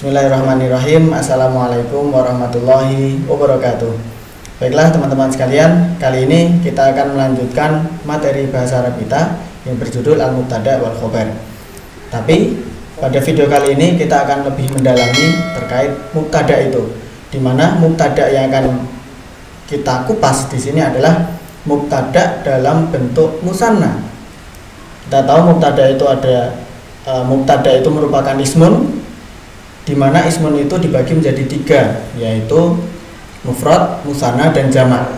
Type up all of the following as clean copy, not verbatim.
Bismillahirrahmanirrahim. Assalamualaikum warahmatullahi wabarakatuh. Baiklah teman-teman sekalian, kali ini kita akan melanjutkan materi bahasa Arab kita yang berjudul Al-Mubtada wal Khobar. Tapi pada video kali ini kita akan lebih mendalami terkait mubtada itu, di mana mubtada yang akan kita kupas di sini adalah mubtada dalam bentuk musanna. Kita tahu mubtada itu ada mubtada itu merupakan ismun, di mana ismun itu dibagi menjadi tiga, yaitu mufrad, musanna, dan jamak.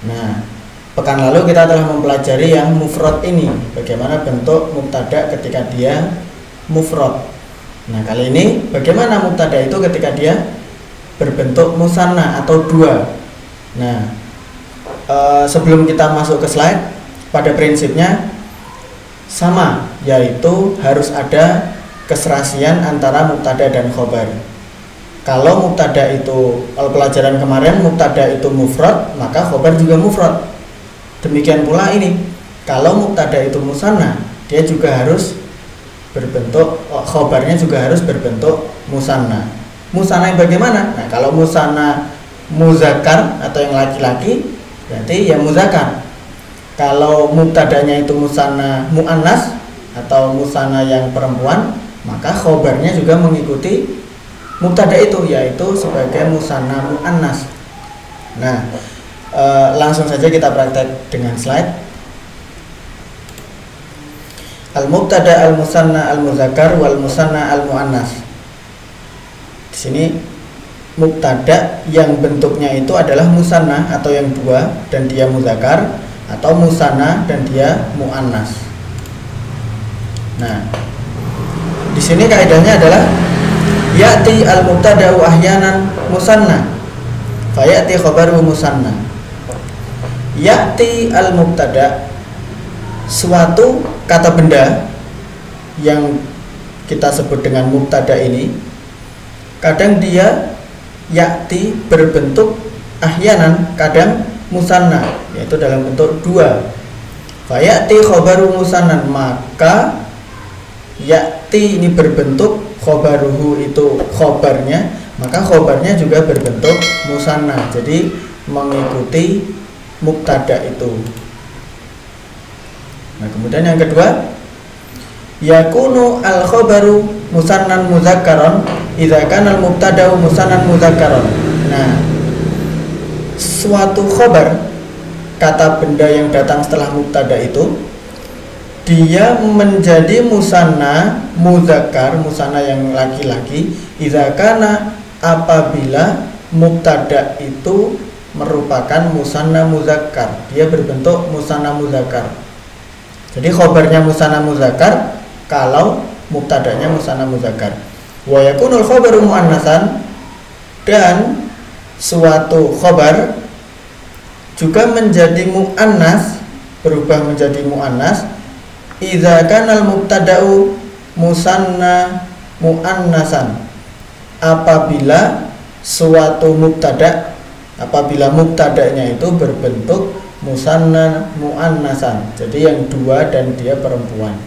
Nah, pekan lalu kita telah mempelajari yang mufrad ini, bagaimana bentuk mubtada ketika dia mufrad. Nah, kali ini bagaimana mubtada itu ketika dia berbentuk musanna atau dua. Nah, sebelum kita masuk ke slide, pada prinsipnya sama, yaitu harus ada keserasian antara mubtada dan khobar. Kalau mubtada itu, kalau pelajaran kemarin mubtada itu mufrad, maka khobar juga mufrad. Demikian pula ini, kalau mubtada itu musanna, dia juga harus berbentuk, khobarnya juga harus berbentuk musanna. Musanna yang bagaimana? Nah, kalau musanna muzakkar atau yang laki-laki, berarti ya muzakkar. Kalau mubtadanya itu musanna muannas atau musanna yang perempuan, maka khobarnya juga mengikuti mubtada itu, yaitu sebagai musanna muannas. Nah, langsung saja kita praktek dengan slide. Al-mubtada al-musanna al-muzakkar wal musanna al-muannas. Di sini mubtada yang bentuknya itu adalah musanna atau yang dua dan dia muzakkar, atau musanna dan dia muannas. Nah, di sini kaidahnya adalah ya'ti al-mubtada'u ahyanan musanna fa ya'ti khabaru musanna. Ya'ti al-mubtada', suatu kata benda yang kita sebut dengan mubtada ini, kadang dia ya'ti berbentuk ahyanan, kadang musanna, yaitu dalam bentuk dua. Fa ya'ti khabaru musannan, maka ya'ti ini berbentuk khobaruhu, itu khobarnya, maka khobarnya juga berbentuk musanna, jadi mengikuti mubtada itu. Nah, kemudian yang kedua, yakunu al khobaru musannan muzakkaron idza kana al mubtada'u musannan muzakkaron. Nah, suatu khobar, kata benda yang datang setelah mubtada itu, dia menjadi musanna muzakkar, musanna yang laki-laki, idza kana, apabila mubtada itu merupakan musanna muzakkar, dia berbentuk musanna muzakkar. Jadi khobarnya musanna muzakkar kalau mubtadanya musanna muzakkar. Wa yakunul khobaru muannasan, dan suatu khobar juga menjadi muannas, berubah menjadi muannas, idza kana al-mubtada'u musanna muannasan, apabila suatu mubtada, apabila mubtadanya itu berbentuk musanna muannasan, jadi yang dua dan dia perempuan.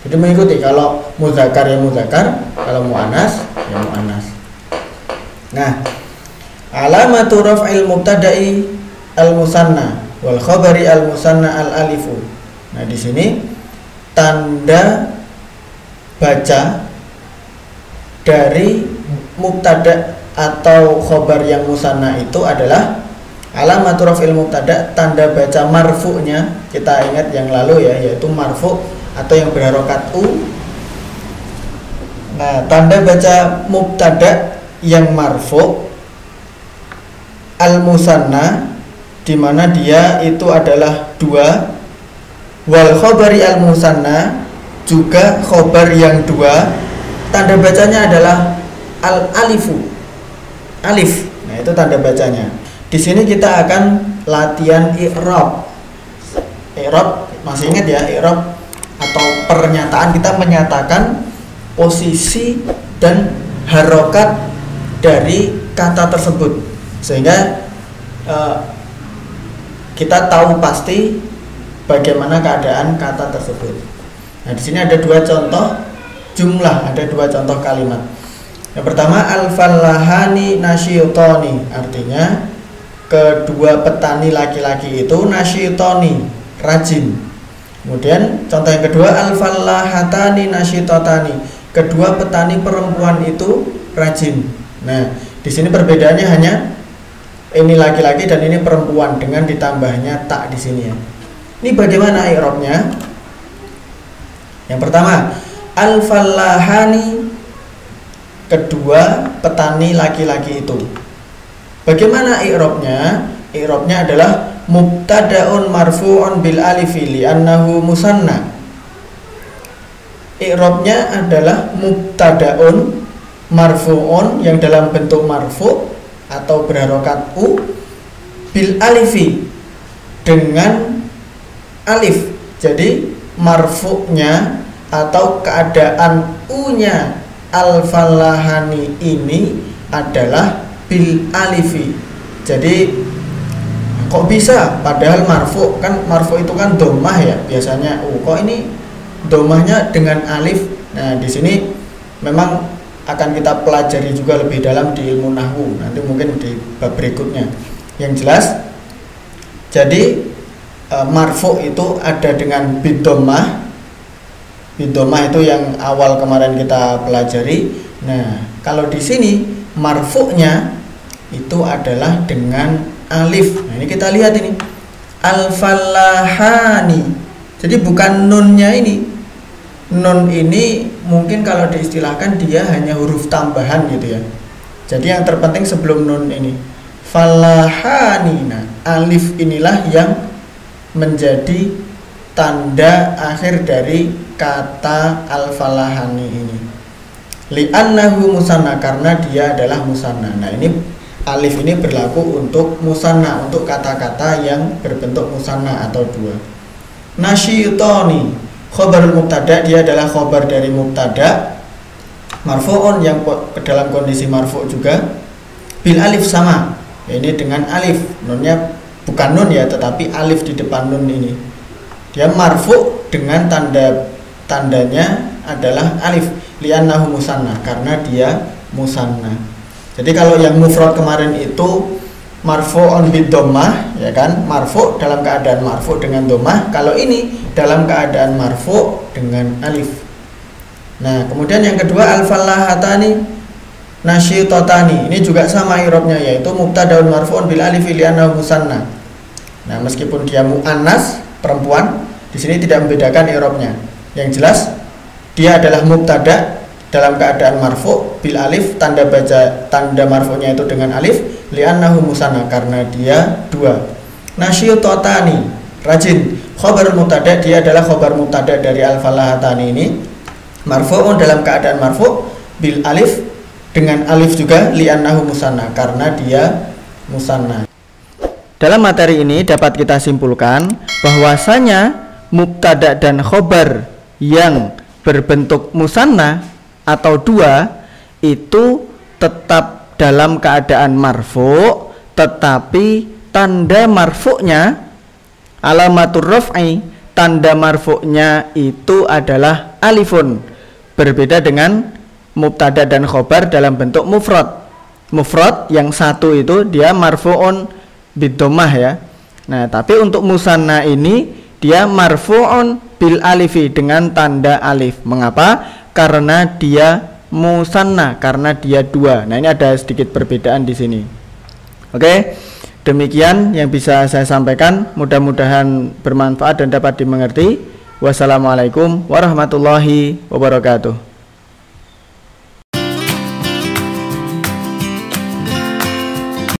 Jadi mengikuti, kalau muzakkar ya muzakkar, kalau muannas ya muannas. Nah, alamatu raf'il mubtada'i al-musanna wal khabari al-musanna al-alifu. Nah, di sini tanda baca dari mubtada atau khobar yang musanna itu adalah alamatu raf'il mubtada, tanda baca marfu'nya. Kita ingat yang lalu ya, yaitu marfu' atau yang berharokat u. Nah, tanda baca mubtada yang marfu' al-musanna, di mana dia itu adalah dua, wal khobari al musanna, juga khobar yang dua, tanda bacanya adalah al alifu, alif. Nah, itu tanda bacanya. Di sini kita akan latihan i'rab. I'rab, masih ingat ya, i'rab atau pernyataan, kita menyatakan posisi dan harokat dari kata tersebut, sehingga kita tahu pasti bagaimana keadaan kata tersebut. Nah, di sini ada dua contoh jumlah, ada dua contoh kalimat. Yang pertama al-fallahani nasyitoni, artinya kedua petani laki-laki itu nasyitoni, rajin. Kemudian contoh yang kedua al-fallahatani nasyitotani, kedua petani perempuan itu rajin. Nah, di sini perbedaannya hanya ini laki-laki dan ini perempuan dengan ditambahnya tak di sini ya. Ini bagaimana i'rabnya? Yang pertama, al-fallahani, kedua petani laki-laki itu. Bagaimana i'rabnya? I'rabnya adalah mubtada'un marfu'un bil alifi li'annahu musanna. I'rabnya adalah mubtada'un marfu'un yang dalam bentuk marfu' atau berharokat u bil alifi dengan alif. Jadi marfu'nya atau keadaan u-nya al-fallahani ini adalah bil alifi. Jadi kok bisa padahal marfu, kan marfu itu kan dhammah ya biasanya, kok ini dhammahnya dengan alif. Nah, di sini memang akan kita pelajari juga lebih dalam di ilmu nahwu, nanti mungkin di bab berikutnya. Yang jelas, jadi marfu itu ada dengan bidhammah. Bidhammah itu yang awal kemarin kita pelajari. Nah, kalau di sini marfu'nya itu adalah dengan alif. Nah, ini kita lihat ini al-fallahani. Jadi bukan nunnya ini. Nun ini mungkin kalau diistilahkan dia hanya huruf tambahan gitu ya. Jadi yang terpenting sebelum nun ini fallahani. Nah, alif inilah yang menjadi tanda akhir dari kata al-fallahani ini. Li'annahu musanna, karena dia adalah musanna. Nah, ini alif ini berlaku untuk musanna, untuk kata-kata yang berbentuk musanna atau dua. Nasyitoni, khobarul mubtada, dia adalah khobar dari mubtada marfu'un yang ke dalam kondisi marfu' juga bil alif, sama ini dengan alif. Nunnya bukan nun ya, tetapi alif di depan nun ini. Dia marfu' dengan tandanya adalah alif li'annahu musanna, karena dia musanna. Jadi kalau yang mufrad kemarin itu marfu'un bidhammah ya kan, marfu' dalam keadaan marfu' dengan dhammah. Kalau ini dalam keadaan marfu' dengan alif. Nah, kemudian yang kedua al-fallahatani nasyitotani, ini juga sama i'rabnya, yaitu mubtadaun marfu'un bil alif li'annahu musanna. Nah, meskipun dia muannas, perempuan, di sini tidak membedakan i'rabnya. Yang jelas dia adalah mubtada dalam keadaan marfu' bil alif, tanda marfu'nya itu dengan alif li'annahu musanna, karena dia dua. Nasyitotani, rajin, khobar mubtada, dia adalah khobar mubtada dari al-fallahatani ini, marfu'un dalam keadaan marfu' bil alif, dengan alif juga li'annahu musanna, karena dia musanna. Dalam materi ini dapat kita simpulkan bahwasanya mubtada dan khobar yang berbentuk musanna atau dua itu tetap dalam keadaan marfu', tetapi tanda marfu'nya, alamatur raf'i, tanda marfu'nya itu adalah alifun. Berbeda dengan mubtada dan khobar dalam bentuk mufrad. Mufrad yang satu itu dia marfu'un bidhammah ya. Nah, tapi untuk musanna ini dia marfu'un bil alifi, dengan tanda alif. Mengapa? Karena dia musanna, karena dia dua. Nah, ini ada sedikit perbedaan di sini. Oke, demikian yang bisa saya sampaikan. Mudah-mudahan bermanfaat dan dapat dimengerti. Wassalamualaikum warahmatullahi wabarakatuh.